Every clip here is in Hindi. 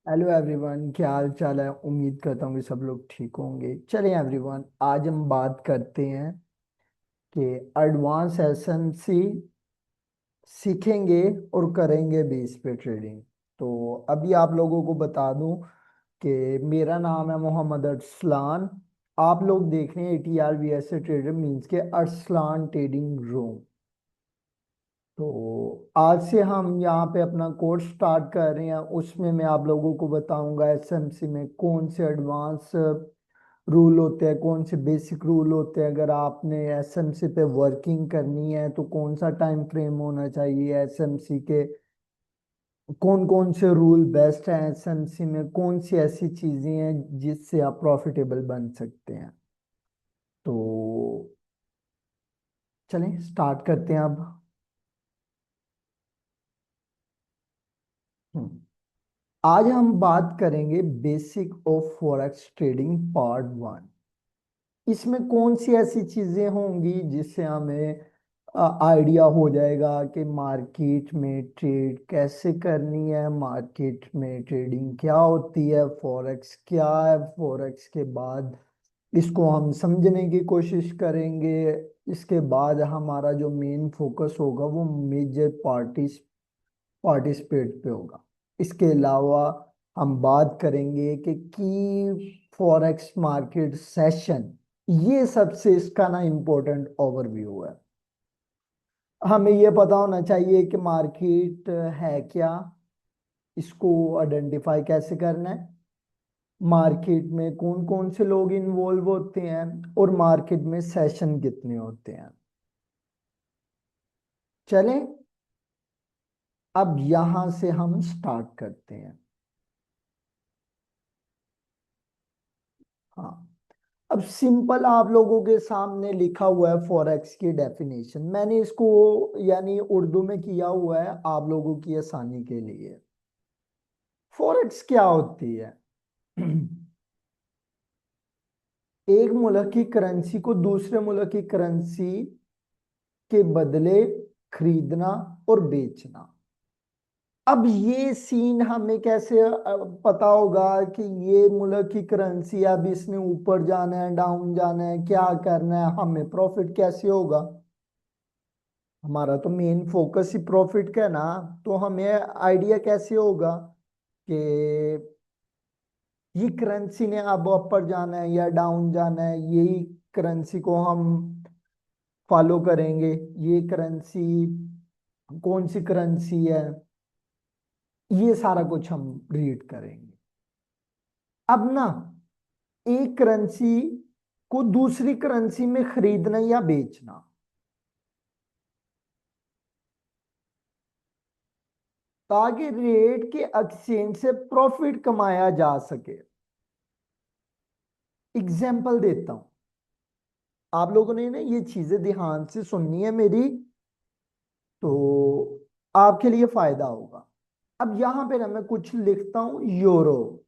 हेलो एवरीवन, क्या हाल चाल है। उम्मीद करता हूँ कि सब लोग ठीक होंगे। चलें एवरीवन, आज हम बात करते हैं कि एडवांस एसएमसी सीखेंगे और करेंगे बेस पे ट्रेडिंग। तो अभी आप लोगों को बता दूं कि मेरा नाम है मोहम्मद अरसलान। आप लोग देख रहे हैं ATR VSA ट्रेडर मींस के अरसलान ट्रेडिंग रूम। तो आज से हम यहाँ पे अपना कोर्स स्टार्ट कर रहे हैं। उसमें मैं आप लोगों को बताऊंगा एसएमसी में कौन से एडवांस रूल होते हैं, कौन से बेसिक रूल होते हैं। अगर आपने एसएमसी पे वर्किंग करनी है तो कौन सा टाइम फ्रेम होना चाहिए एसएमसी के, कौन कौन से रूल बेस्ट हैं एसएमसी में, कौन सी ऐसी चीजें हैं जिससे आप प्रॉफिटेबल बन सकते हैं। तो चलें स्टार्ट करते हैं अब। हम्म। आज हम बात करेंगे basic of forex trading part 1। इसमें कौन सी ऐसी चीजें होंगी जिससे हमें आइडिया हो जाएगा कि मार्केट में ट्रेड कैसे करनी है, मार्केट में ट्रेडिंग क्या होती है, फॉरेक्स क्या है। फॉरेक्स के बाद इसको हम समझने की कोशिश करेंगे। इसके बाद हमारा जो मेन फोकस होगा वो मेजर पार्टिसिपेट पे होगा। इसके अलावा हम बात करेंगे कि की फॉरेक्स मार्केट सेशन, ये सबसे इसका ना इम्पोर्टेंट ओवरव्यू है। हमें ये पता होना चाहिए कि मार्केट है क्या, इसको आइडेंटिफाई कैसे करना है, मार्केट में कौन कौन से लोग इन्वॉल्व होते हैं और मार्केट में सेशन कितने होते हैं। चलें अब यहां से हम स्टार्ट करते हैं। हाँ, अब सिंपल आप लोगों के सामने लिखा हुआ है फॉरेक्स की डेफिनेशन। मैंने इसको यानी उर्दू में किया हुआ है आप लोगों की आसानी के लिए। फॉरेक्स क्या होती है? एक मुल्क की करेंसी को दूसरे मुल्क की करेंसी के बदले खरीदना और बेचना। अब ये सीन हमें कैसे पता होगा कि ये मुल्क की करेंसी, अब इसने ऊपर जाना है डाउन जाना है क्या करना है, हमें प्रॉफिट कैसे होगा। हमारा तो मेन फोकस ही प्रॉफिट का है ना। तो हमें आइडिया कैसे होगा कि ये करेंसी ने अब ऊपर जाना है या डाउन जाना है, यही करेंसी को हम फॉलो करेंगे। ये करेंसी कौन सी करेंसी है, ये सारा कुछ हम रीड करेंगे। अब ना, एक करेंसी को दूसरी करेंसी में खरीदना या बेचना, ताकि रेट के एक्सचेंज से प्रॉफिट कमाया जा सके। एग्जाम्पल देता हूं, आप लोगों ने ना ये चीजें ध्यान से सुननी है मेरी, तो आपके लिए फायदा होगा। अब यहां पे ना मैं कुछ लिखता हूं यूरो,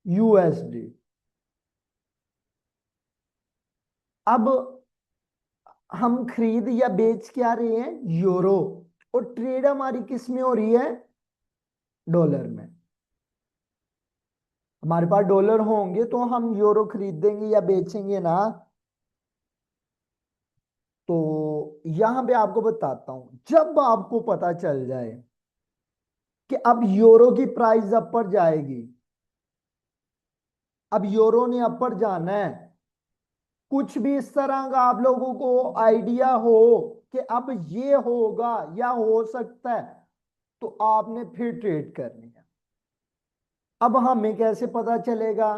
USD। अब हम खरीद या बेच क्या रहे हैं? यूरो। और ट्रेड हमारी किस में हो रही है? डॉलर में। हमारे पास डॉलर होंगे तो हम यूरो खरीदेंगे या बेचेंगे ना। तो यहां पे आपको बताता हूं, जब आपको पता चल जाए कि अब यूरो की प्राइस अपर जाएगी, अब यूरो ने अपर जाना है, कुछ भी इस तरह का आप लोगों को आइडिया हो कि अब ये होगा या हो सकता है, तो आपने फिर ट्रेड करनी है। अब हमें कैसे पता चलेगा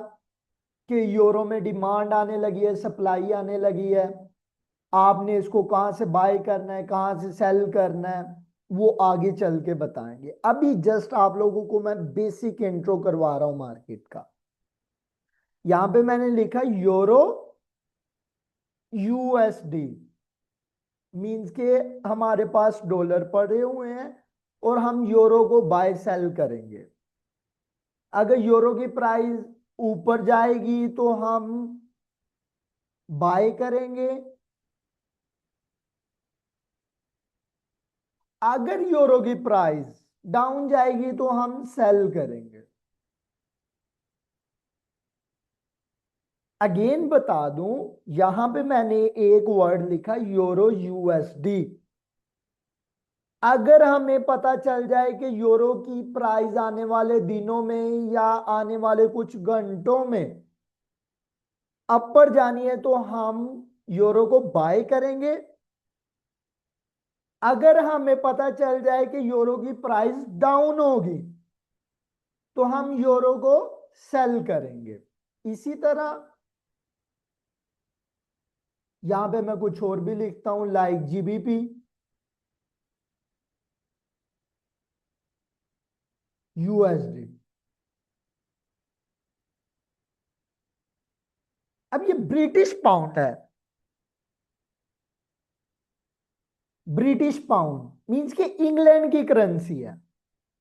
कि यूरो में डिमांड आने लगी है, सप्लाई आने लगी है? आपने इसको कहां से बाय करना है, कहां से सेल करना है, वो आगे चल के बताएंगे। अभी जस्ट आप लोगों को मैं बेसिक इंट्रो करवा रहा हूं मार्केट का। यहां पे मैंने लिखा यूरो USD, मींस के हमारे पास डॉलर पड़े हुए हैं और हम यूरो को बाय सेल करेंगे। अगर यूरो की प्राइस ऊपर जाएगी तो हम बाय करेंगे, अगर यूरो की प्राइस डाउन जाएगी तो हम सेल करेंगे। अगेन बता दूं, यहां पे मैंने एक वर्ड लिखा यूरो यूएसडी। अगर हमें पता चल जाए कि यूरो की प्राइस आने वाले दिनों में या आने वाले कुछ घंटों में अपर जानी है तो हम यूरो को बाय करेंगे। अगर हमें पता चल जाए कि यूरो की प्राइस डाउन होगी तो हम यूरो को सेल करेंगे। इसी तरह यहां पे मैं कुछ और भी लिखता हूं, लाइक जीबीपी, यूएसडी। अब ये ब्रिटिश पाउंड है। ब्रिटिश पाउंड मींस कि इंग्लैंड की करेंसी है।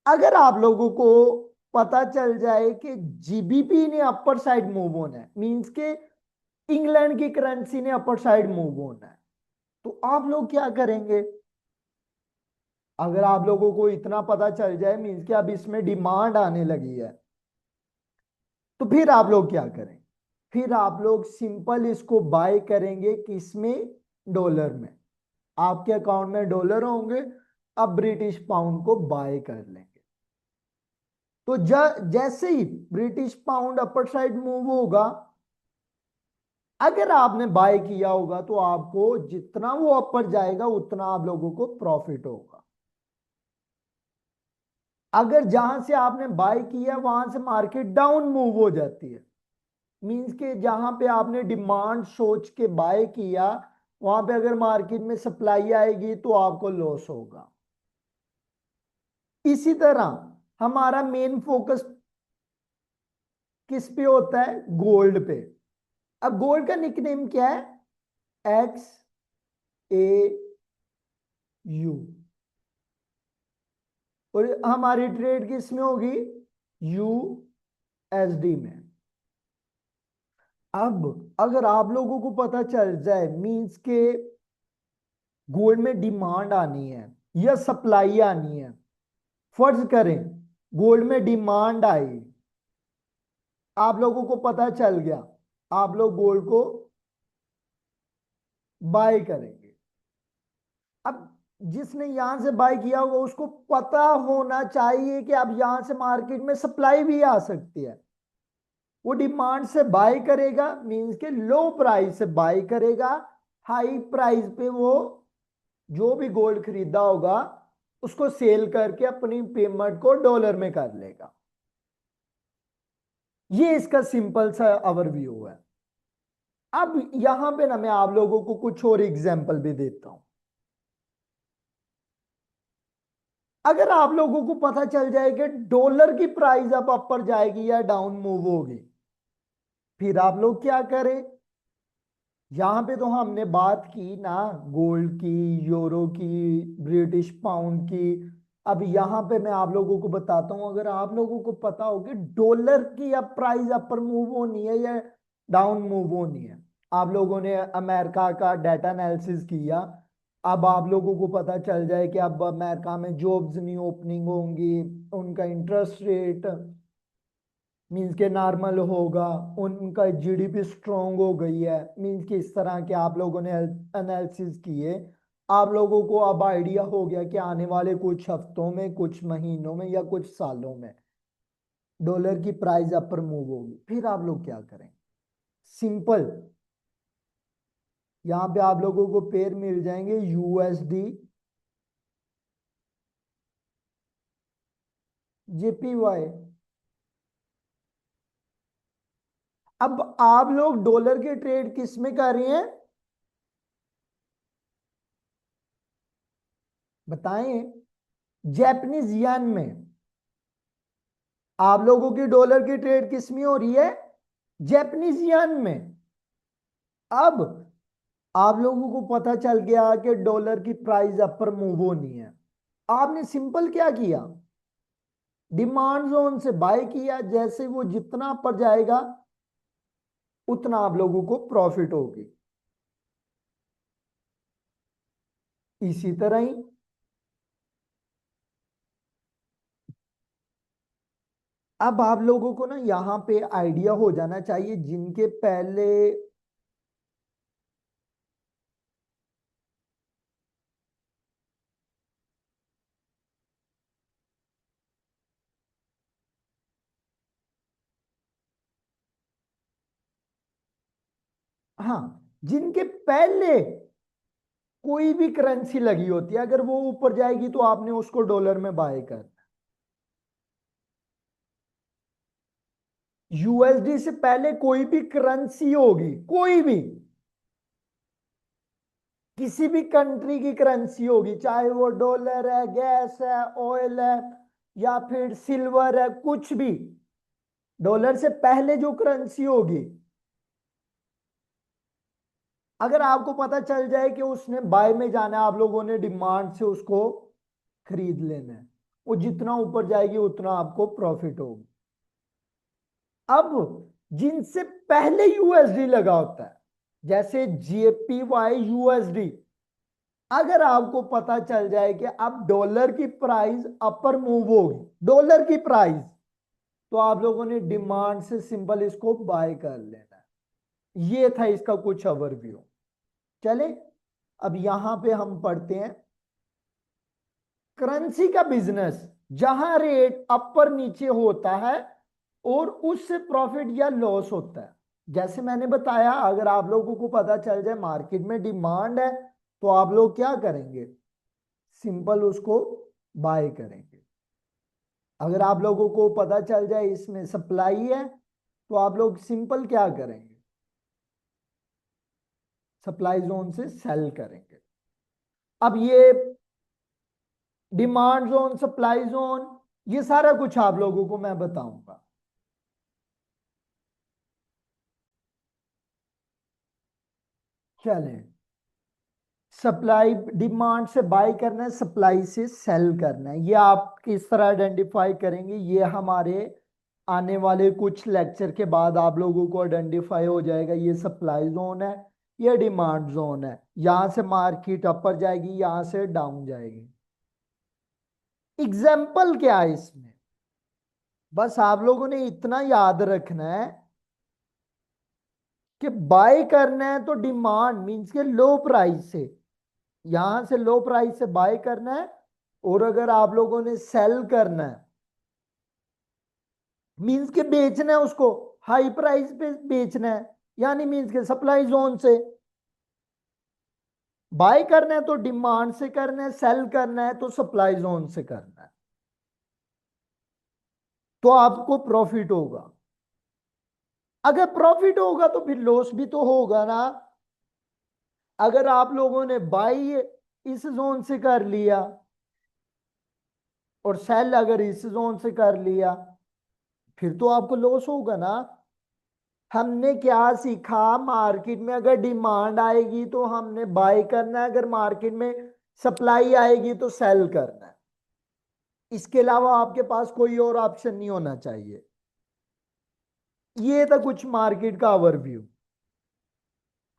अगर आप लोगों को पता चल जाए कि जीबीपी ने अपर साइड मूव होना है, मींस के इंग्लैंड की करेंसी ने अपर साइड मूव होना है, तो आप लोग क्या करेंगे? अगर आप लोगों को इतना पता चल जाए मींस कि अब इसमें डिमांड आने लगी है, तो फिर आप लोग क्या करें? फिर आप लोग सिंपल इसको बाय करेंगे, किसमें? डॉलर में। आपके अकाउंट में डॉलर होंगे, अब ब्रिटिश पाउंड को बाय कर लेंगे। तो जैसे ही British pound upper side move होगा, अगर आपने बाय किया होगा तो आपको जितना वो अपर जाएगा उतना आप लोगों को प्रॉफिट होगा। अगर जहां से आपने बाय किया वहां से मार्केट डाउन मूव हो जाती है, मींस के जहां पे आपने डिमांड सोच के बाय किया वहां पे अगर मार्केट में सप्लाई आएगी तो आपको लॉस होगा। इसी तरह हमारा मेन फोकस किस पे होता है? गोल्ड पे। अब गोल्ड का निकनेम क्या है? XAU। और हमारी ट्रेड किस में होगी? USD में। अब अगर आप लोगों को पता चल जाए मींस के गोल्ड में डिमांड आनी है या सप्लाई आनी है, फर्ज करें गोल्ड में डिमांड आई, आप लोगों को पता चल गया, आप लोग गोल्ड को बाय करेंगे। अब जिसने यहां से बाय किया होगा उसको पता होना चाहिए कि अब यहां से मार्केट में सप्लाई भी आ सकती है। वो डिमांड से बाय करेगा, मींस के लो प्राइस से बाय करेगा, हाई प्राइस पे वो जो भी गोल्ड खरीदा होगा उसको सेल करके अपनी पेमेंट को डॉलर में कर लेगा। ये इसका सिंपल सा ओवरव्यू है। अब यहां पे ना मैं आप लोगों को कुछ और एग्जांपल भी देता हूं। अगर आप लोगों को पता चल जाए कि डॉलर की प्राइस अब अपर जाएगी या डाउन मूव होगी, फिर आप लोग क्या करें? यहां पे तो हमने बात की ना गोल्ड की, यूरो की, ब्रिटिश पाउंड की। अब यहां पे मैं आप लोगों को बताता हूं, अगर आप लोगों को पता हो कि डॉलर की अब प्राइस अपर मूव होनी है या डाउन मूव होनी है, आप लोगों ने अमेरिका का डाटा एनालिसिस किया, अब आप लोगों को पता चल जाए कि अब अमेरिका में जॉब्स नहीं ओपनिंग होंगी, उनका इंटरेस्ट रेट मीन्स के नॉर्मल होगा, उनका जीडीपी स्ट्रांग हो गई है, मीन्स कि इस तरह के आप लोगों ने एनालिसिस किए, आप लोगों को अब आइडिया हो गया कि आने वाले कुछ हफ्तों में, कुछ महीनों में या कुछ सालों में डॉलर की प्राइस अपर मूव होगी। फिर आप लोग क्या करें? सिंपल, यहां पे आप लोगों को पेयर मिल जाएंगे यूएसडी, जेपीवाई। अब आप लोग डॉलर के ट्रेड किस में कर रहे हैं बताएं? जापानीज येन में। आप लोगों की डॉलर की ट्रेड किस में हो रही है? जापानीज येन में। अब आप लोगों को पता चल गया कि डॉलर की प्राइस अपर मूव होनी है, आपने सिंपल क्या किया? डिमांड जोन से बाय किया, जैसे वो जितना अपर जाएगा उतना आप लोगों को प्रॉफिट होगी। इसी तरह ही अब आप लोगों को ना यहाँ पे आइडिया हो जाना चाहिए जिनके पहले, हाँ, जिनके पहले कोई भी करेंसी लगी होती है, अगर वो ऊपर जाएगी तो आपने उसको डॉलर में बाय कर, यूएसडी से पहले कोई भी करेंसी होगी, कोई भी, किसी भी कंट्री की करेंसी होगी, चाहे वो डॉलर है, गैस है, ऑयल है, या फिर सिल्वर है, कुछ भी, डॉलर से पहले जो करेंसी होगी, अगर आपको पता चल जाए कि उसने बाय में जाना है, आप लोगों ने डिमांड से उसको खरीद लेना है, वो जितना ऊपर जाएगी उतना आपको प्रॉफिट होगा। अब जिनसे पहले यूएसडी लगा होता है, जैसे जेपीवाई यूएसडी, अगर आपको पता चल जाए कि अब डॉलर की प्राइस अपर मूव होगी, डॉलर की प्राइस, तो आप लोगों ने डिमांड से सिंपल इसको बाय कर लेना है। ये था इसका कुछ ओवरव्यू। चले, अब यहां पे हम पढ़ते हैं करेंसी का बिजनेस, जहां रेट अपर नीचे होता है और उससे प्रॉफिट या लॉस होता है। जैसे मैंने बताया, अगर आप लोगों को पता चल जाए मार्केट में डिमांड है, तो आप लोग क्या करेंगे, सिंपल उसको बाय करेंगे। अगर आप लोगों को पता चल जाए इसमें सप्लाई है, तो आप लोग सिंपल क्या करेंगे, सप्लाई जोन से सेल करेंगे। अब ये डिमांड जोन, सप्लाई जोन, ये सारा कुछ आप लोगों को मैं बताऊंगा। चलें, सप्लाई, डिमांड से बाय करना है, सप्लाई से सेल करना है, ये आप किस तरह आइडेंटिफाई करेंगे, ये हमारे आने वाले कुछ लेक्चर के बाद आप लोगों को आइडेंटिफाई हो जाएगा। ये सप्लाई जोन है, ये डिमांड जोन है, यहां से मार्केट अपर जाएगी, यहां से डाउन जाएगी। एग्जाम्पल क्या है इसमें, बस आप लोगों ने इतना याद रखना है कि बाय करना है तो डिमांड मींस के लो प्राइस से, यहां से लो प्राइस से बाय करना है, और अगर आप लोगों ने सेल करना है मींस के बेचना है उसको हाई प्राइस पे बेचना है, यानी मींस के सप्लाई जोन से। बाय करना है तो डिमांड से करना है, सेल करना है तो सप्लाई जोन से करना है, तो आपको प्रॉफिट होगा। अगर प्रॉफिट होगा तो फिर लॉस भी तो होगा ना। अगर आप लोगों ने बाई इस जोन से कर लिया और सेल अगर इस जोन से कर लिया, फिर तो आपको लॉस होगा ना। हमने क्या सीखा, मार्केट में अगर डिमांड आएगी तो हमने बाय करना है, अगर मार्केट में सप्लाई आएगी तो सेल करना है। इसके अलावा आपके पास कोई और ऑप्शन नहीं होना चाहिए। ये था कुछ मार्केट का ओवरव्यू।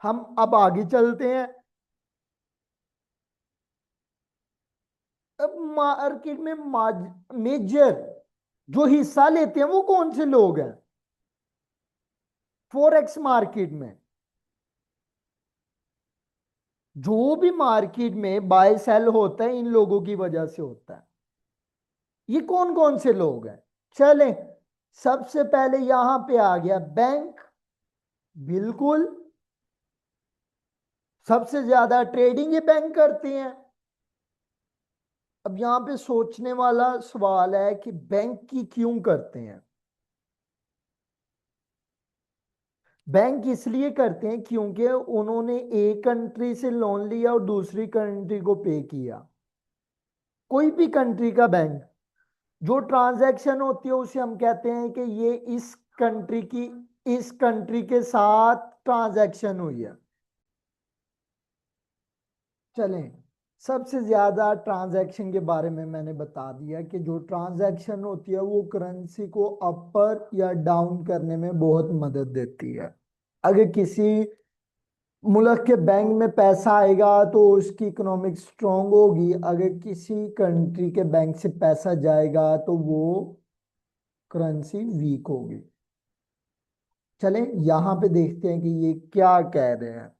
हम अब आगे चलते हैं। अब मार्केट में मेजर जो हिस्सा लेते हैं वो कौन से लोग हैं फॉरेक्स मार्केट में, जो भी मार्केट में बाय सेल होता है इन लोगों की वजह से होता है। ये कौन कौन से लोग हैं, चलें, सबसे पहले यहां पे आ गया बैंक, बिल्कुल, सबसे ज्यादा ट्रेडिंग ये बैंक करते हैं। अब यहां पे सोचने वाला सवाल है कि बैंक की क्यों करते हैं। बैंक इसलिए करते हैं क्योंकि उन्होंने एक कंट्री से लोन लिया और दूसरी कंट्री को पे किया। कोई भी कंट्री का बैंक, जो ट्रांजैक्शन होती है उसे हम कहते हैं कि ये इस कंट्री की, इस कंट्री के साथ ट्रांजैक्शन हुई है। चलें, सबसे ज्यादा ट्रांजैक्शन के बारे में मैंने बता दिया कि जो ट्रांजैक्शन होती है वो करेंसी को अपर या डाउन करने में बहुत मदद देती है। अगर किसी मुल्क के बैंक में पैसा आएगा तो उसकी इकोनॉमिक स्ट्रांग होगी, अगर किसी कंट्री के बैंक से पैसा जाएगा तो वो करेंसी वीक होगी। चले यहां पे देखते हैं कि ये क्या कह रहे हैं।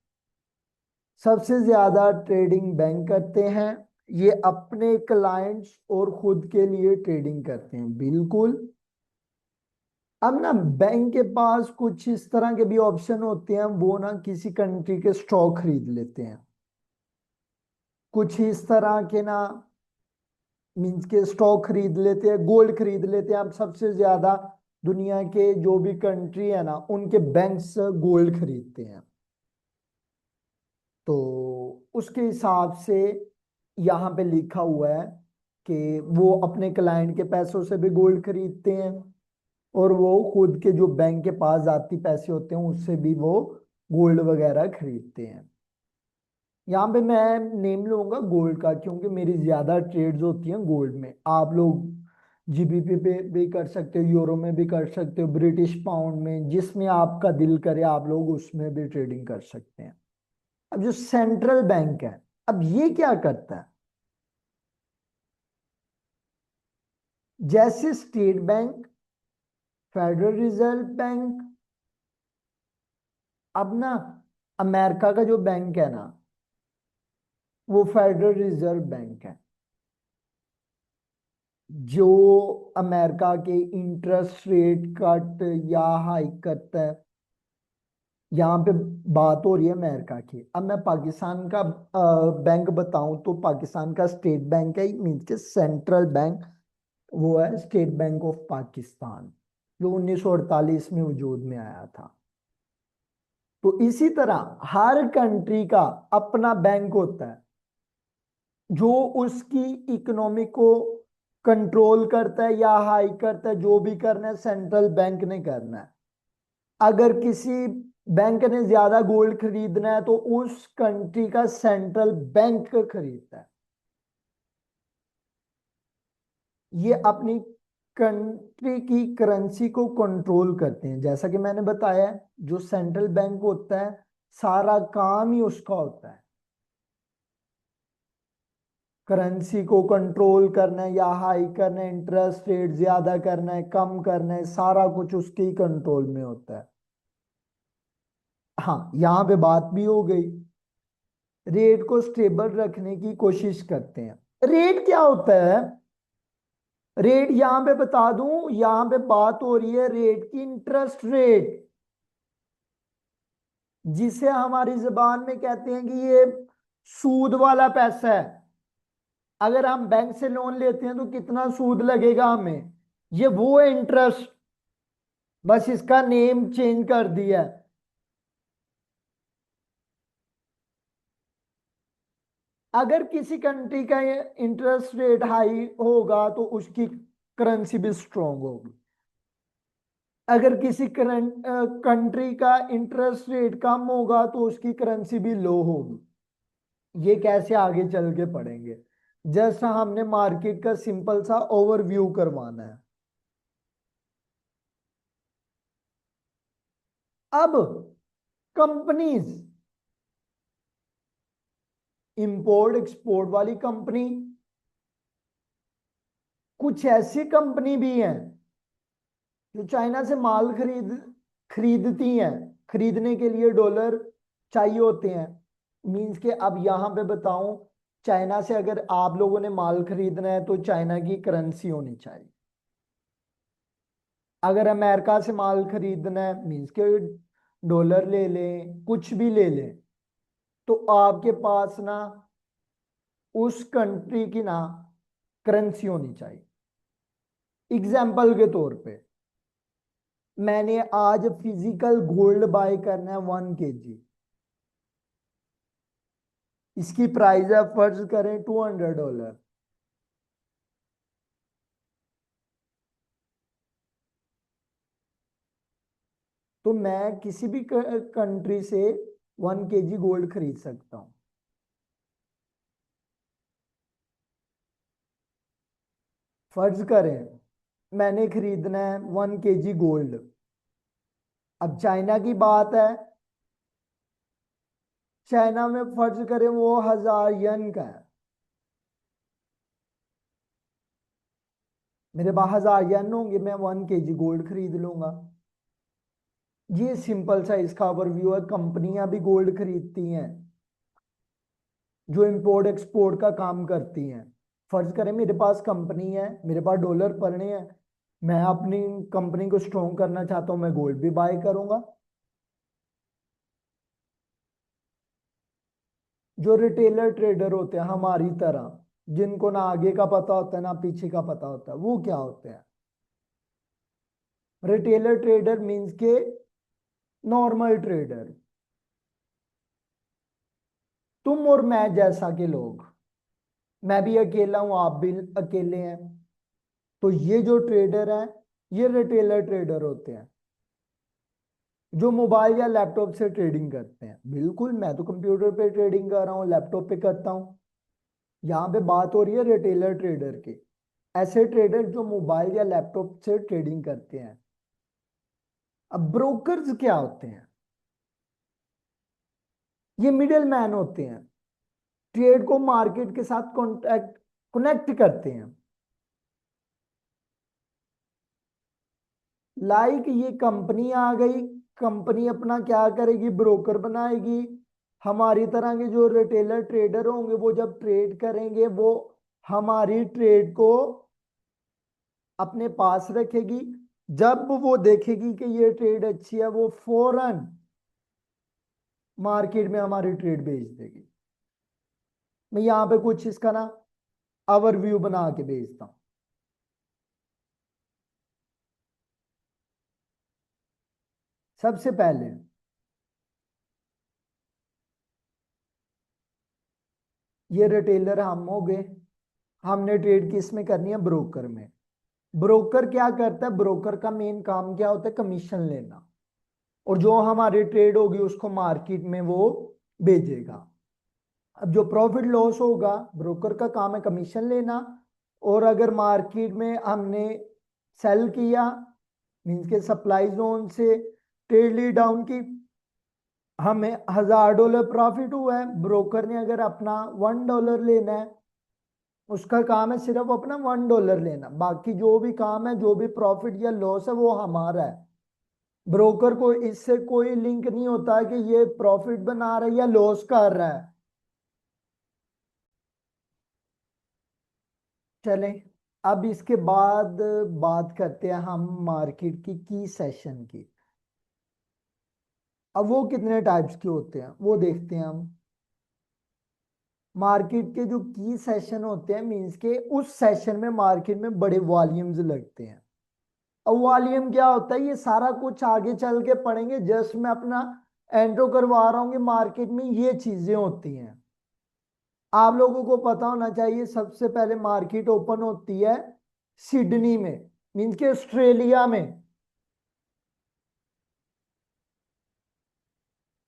सबसे ज्यादा ट्रेडिंग बैंक करते हैं, ये अपने क्लाइंट्स और खुद के लिए ट्रेडिंग करते हैं, बिल्कुल। अब ना बैंक के पास कुछ इस तरह के भी ऑप्शन होते हैं, वो ना किसी कंट्री के स्टॉक खरीद लेते हैं। कुछ इस तरह के ना मीन्स के स्टॉक खरीद लेते हैं, गोल्ड खरीद लेते हैं। अब सबसे ज्यादा दुनिया के जो भी कंट्री है ना, उनके बैंक्स गोल्ड खरीदते हैं। तो उसके हिसाब से यहाँ पे लिखा हुआ है कि वो अपने क्लाइंट के पैसों से भी गोल्ड खरीदते हैं, और वो खुद के जो बैंक के पास जाती पैसे होते हैं उससे भी वो गोल्ड वगैरह खरीदते हैं। यहाँ पे मैं नेम लूंगा गोल्ड का, क्योंकि मेरी ज्यादा ट्रेड्स होती हैं गोल्ड में। आप लोग जीबीपी पे भी कर सकते हो, यूरो में भी कर सकते हो, ब्रिटिश पाउंड में, जिसमें आपका दिल करे आप लोग उसमें भी ट्रेडिंग कर सकते हैं। अब जो सेंट्रल बैंक है, अब ये क्या करता है? जैसे state bank, federal reserve bank, अब ना अमेरिका का जो बैंक है ना, वो फेडरल रिजर्व बैंक है, जो अमेरिका के इंटरेस्ट रेट कट या हाइक करता है। यहाँ पे बात हो रही है अमेरिका की। अब मैं पाकिस्तान का बैंक बताऊं तो पाकिस्तान का स्टेट बैंक है, मीन्स के सेंट्रल बैंक, वो है स्टेट बैंक ऑफ पाकिस्तान, जो 1948 में वजूद में आया था। तो इसी तरह हर कंट्री का अपना बैंक होता है, जो उसकी इकोनॉमी को कंट्रोल करता है या हाई करता है। जो भी करना है सेंट्रल बैंक ने करना है। अगर किसी बैंक ने ज्यादा गोल्ड खरीदना है तो उस कंट्री का सेंट्रल बैंक खरीदता है। ये अपनी कंट्री की करेंसी को कंट्रोल करते हैं। जैसा कि मैंने बताया, जो सेंट्रल बैंक होता है सारा काम ही उसका होता है, करेंसी को कंट्रोल करना है या हाई करना है, इंटरेस्ट रेट ज्यादा करना है कम करना है, सारा कुछ उसके ही कंट्रोल में होता है। हाँ, यहां पे बात भी हो गई, रेट को स्टेबल रखने की कोशिश करते हैं। रेट क्या होता है? रेट यहां पे बता दूं, यहां पे बात हो रही है रेट की, इंटरेस्ट रेट, जिसे हमारी जबान में कहते हैं कि ये सूद वाला पैसा है। अगर हम बैंक से लोन लेते हैं तो कितना सूद लगेगा हमें, ये वो है इंटरेस्ट, बस इसका नेम चेंज कर दिया है। अगर किसी कंट्री का इंटरेस्ट रेट हाई होगा तो उसकी करेंसी भी स्ट्रांग होगी। अगर किसी करंट कंट्री का इंटरेस्ट रेट कम होगा तो उसकी करेंसी भी लो होगी। ये कैसे आगे चल के पढ़ेंगे, जस्ट हमने मार्केट का सिंपल सा ओवरव्यू करवाना है। अब कंपनीज, इंपोर्ट एक्सपोर्ट वाली कंपनी, कुछ ऐसी कंपनी भी हैं जो चाइना से माल खरीदती हैं, खरीदने के लिए डॉलर चाहिए होते हैं। मींस के अब यहां पे बताऊं, चाइना से अगर आप लोगों ने माल खरीदना है तो चाइना की करेंसी होनी चाहिए। अगर अमेरिका से माल खरीदना है मींस के डॉलर ले लें, कुछ भी ले लें, तो आपके पास ना उस कंट्री की ना करेंसी होनी चाहिए। एग्जाम्पल के तौर पे, मैंने आज फिजिकल गोल्ड बाय करना है 1 kg, इसकी प्राइस है फर्ज करें $200। तो मैं किसी भी कंट्री से 1 kg गोल्ड खरीद सकता हूं। फर्ज करें मैंने खरीदना है 1 kg गोल्ड। अब चाइना की बात है, चाइना में फर्ज करें वो 1000 येन का है। मेरे पास 1000 येन होंगे, मैं 1 kg गोल्ड खरीद लूंगा। ये सिंपल सा इसका ओवरव्यू है। कंपनियां भी गोल्ड खरीदती हैं जो इंपोर्ट एक्सपोर्ट का काम करती हैं। फर्ज करें मेरे पास कंपनी है, मेरे पास डॉलर पड़े हैं, मैं अपनी कंपनी को स्ट्रॉन्ग करना चाहता हूं, मैं गोल्ड भी बाय करूंगा। जो रिटेलर ट्रेडर होते हैं हमारी तरह, जिनको ना आगे का पता होता है ना पीछे का पता होता है, वो क्या होते हैं? रिटेलर ट्रेडर मींस के नॉर्मल ट्रेडर, तुम और मैं जैसा के लोग। मैं भी अकेला हूं, आप भी अकेले हैं। तो ये जो ट्रेडर हैं, ये रिटेलर ट्रेडर होते हैं जो मोबाइल या लैपटॉप से ट्रेडिंग करते हैं। बिल्कुल, मैं तो कंप्यूटर पे ट्रेडिंग कर रहा हूँ, लैपटॉप पे करता हूँ। यहाँ पे बात हो रही है रिटेलर ट्रेडर की। ऐसे ट्रेडर जो मोबाइल या लैपटॉप से ट्रेडिंग करते हैं। अब ब्रोकर्स क्या होते हैं? ये मिडिल मैन होते हैं, ट्रेड को मार्केट के साथ कॉन्टैक्ट कनेक्ट करते हैं। ये कंपनी आ गई, कंपनी अपना क्या करेगी, ब्रोकर बनाएगी। हमारी तरह के जो रिटेलर ट्रेडर होंगे वो जब ट्रेड करेंगे, वो हमारी ट्रेड को अपने पास रखेगी। जब वो देखेगी कि ये ट्रेड अच्छी है, वो फौरन मार्केट में हमारी ट्रेड भेज देगी। मैं यहां पे कुछ इसका ना ओवरव्यू बना के भेजता हूं। सबसे पहले ये रिटेलर हम हो गए, हमने ट्रेड किस में करनी है, ब्रोकर में। ब्रोकर क्या करता है, ब्रोकर का मेन काम क्या होता है, कमीशन लेना। और जो हमारी ट्रेड होगी उसको मार्केट में वो भेजेगा। अब जो प्रॉफिट लॉस होगा, ब्रोकर का काम है कमीशन लेना। और अगर मार्केट में हमने सेल किया, मींस के सप्लाई जोन से ट्रेड ली डाउन की, हमें $1000 प्रॉफिट हुआ है। ब्रोकर ने अगर अपना $1 लेना है, उसका काम है सिर्फ अपना $1 लेना, बाकी जो भी काम है, जो भी प्रॉफिट या लॉस है, वो हमारा है। ब्रोकर को इससे कोई लिंक नहीं होता कि ये प्रॉफिट बना रहा है या लॉस कर रहा है। चलें, अब इसके बाद बात करते हैं हम मार्केट की सेशन की। अब वो कितने टाइप्स के होते हैं वो देखते हैं हम। मार्केट के जो की सेशन होते हैं, मींस के उस सेशन में मार्केट में बड़े वॉल्यूम्स लगते हैं। अब वॉल्यूम क्या होता है, ये सारा कुछ आगे चल के पढ़ेंगे, जस्ट मैं अपना एंट्रो करवा रहा हूँ कि मार्केट में ये चीजें होती हैं। आप लोगों को पता होना चाहिए, सबसे पहले मार्केट ओपन होती है सिडनी में, मींस के ऑस्ट्रेलिया में।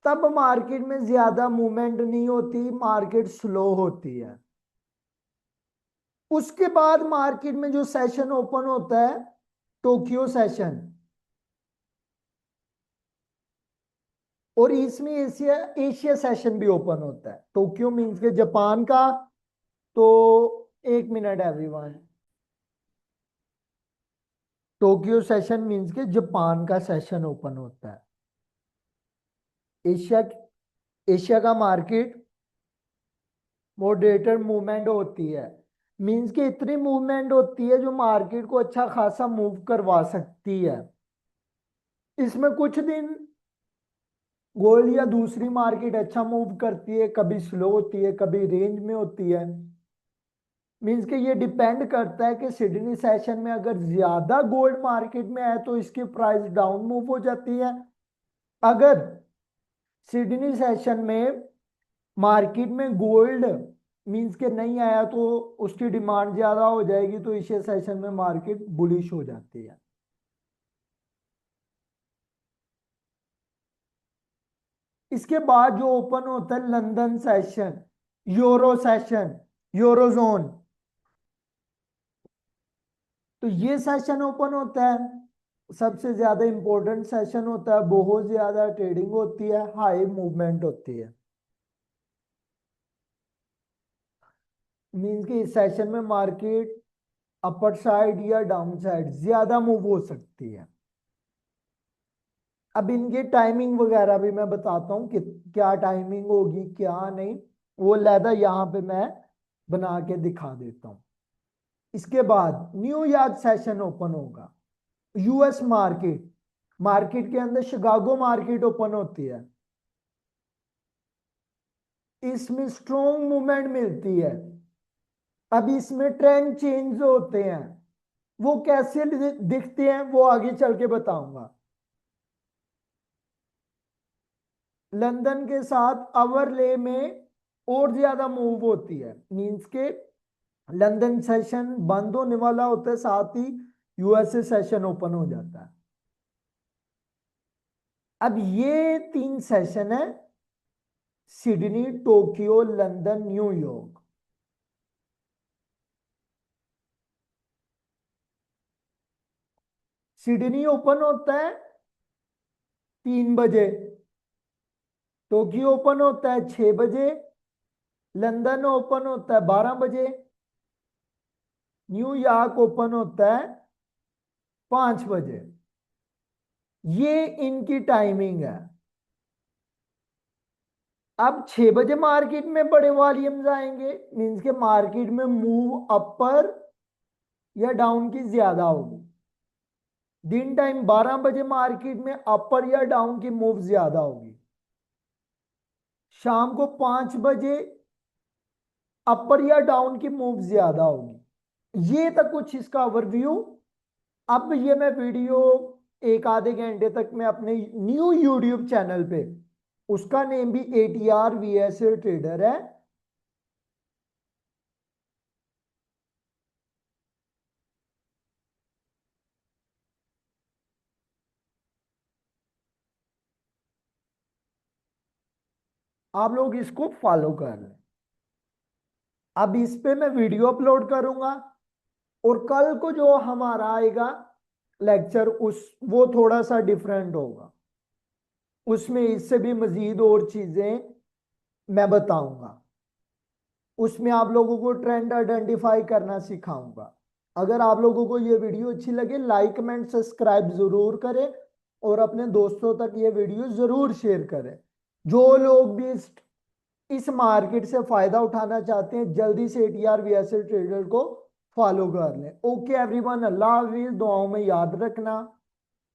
तब मार्केट में ज्यादा मूवमेंट नहीं होती, मार्केट स्लो होती है। उसके बाद मार्केट में जो सेशन ओपन होता है, टोक्यो सेशन। और इसमें एशिया एशिया सेशन भी ओपन होता है। टोक्यो मींस के जापान का। तो 1 minute everyone. Tokyo session means के जापान का सेशन ओपन होता है। एशिया एशिया का मार्केट मॉडरेटर मूवमेंट होती है, मींस के इतनी मूवमेंट होती है जो मार्केट को अच्छा खासा मूव करवा सकती है। इसमें कुछ दिन गोल्ड या दूसरी मार्केट अच्छा मूव करती है, कभी स्लो होती है, कभी रेंज में होती है। मींस के ये डिपेंड करता है कि सिडनी सेशन में अगर ज्यादा गोल्ड मार्केट में है तो इसकी प्राइस डाउन मूव हो जाती है। अगर सिडनी सेशन में मार्केट में गोल्ड मींस के नहीं आया तो उसकी डिमांड ज्यादा हो जाएगी, तो इस सेशन में मार्केट बुलिश हो जाती है। इसके बाद जो ओपन होता है London session, euro session, eurozone. तो ये सेशन ओपन होता है, सबसे ज्यादा इंपॉर्टेंट सेशन होता है, बहुत ज्यादा ट्रेडिंग होती है, हाई मूवमेंट होती है। मींस कि इस सेशन में मार्केट अपर साइड या डाउन साइड ज्यादा मूव हो सकती है। अब इनकी टाइमिंग वगैरह भी मैं बताता हूँ कि क्या टाइमिंग होगी क्या नहीं, वो लहदा यहाँ पे मैं बना के दिखा देता हूँ। इसके बाद न्यूयॉर्क सेशन ओपन होगा। यूएस मार्केट, मार्केट के अंदर शिकागो मार्केट ओपन होती है। इसमें स्ट्रॉन्ग मूवमेंट मिलती है। अब इसमें ट्रेंड चेंज होते हैं, वो कैसे दिखते हैं वो आगे चल के बताऊंगा। लंदन के साथ ओवरले में और ज्यादा मूव होती है, मींस के लंदन सेशन बंद होने वाला होता है, साथ ही यूएसए सेशन ओपन हो जाता है। अब ये 3 सेशन है, Sydney, Tokyo, London, New York. Sydney open होता है 3 बजे, टोक्यो ओपन होता है 6 बजे, लंदन ओपन होता है 12 बजे, न्यूयॉर्क ओपन होता है 5 बजे। ये इनकी टाइमिंग है। अब 6 बजे मार्केट में बड़े वॉल्यूम्स आएंगे, मींस के मार्केट में मूव अपर या डाउन की ज्यादा होगी। दिन टाइम 12 बजे मार्केट में अपर या डाउन की मूव ज्यादा होगी। शाम को 5 बजे अपर या डाउन की मूव ज्यादा होगी। ये था कुछ इसका ओवरव्यू। अब ये मैं वीडियो एक आधे घंटे तक मैं अपने न्यू यूट्यूब चैनल पे, उसका नेम भी ATR VS ट्रेडर है, आप लोग इसको फॉलो कर लें। अब इस पे मैं वीडियो अपलोड करूंगा, और कल को जो हमारा आएगा लेक्चर, उस वो थोड़ा सा डिफरेंट होगा। उसमें इससे भी मजीद और चीजें मैं बताऊंगा। उसमें आप लोगों को ट्रेंड आइडेंटिफाई करना सिखाऊंगा। अगर आप लोगों को ये वीडियो अच्छी लगे, लाइक कमेंट सब्सक्राइब जरूर करें, और अपने दोस्तों तक ये वीडियो जरूर शेयर करें। जो लोग भी इस मार्केट से फायदा उठाना चाहते हैं, जल्दी से ATR VS ट्रेडर को फॉलो कर लें। ओके एवरीवन, अल्लाह हाफिज, दुआओं में याद रखना।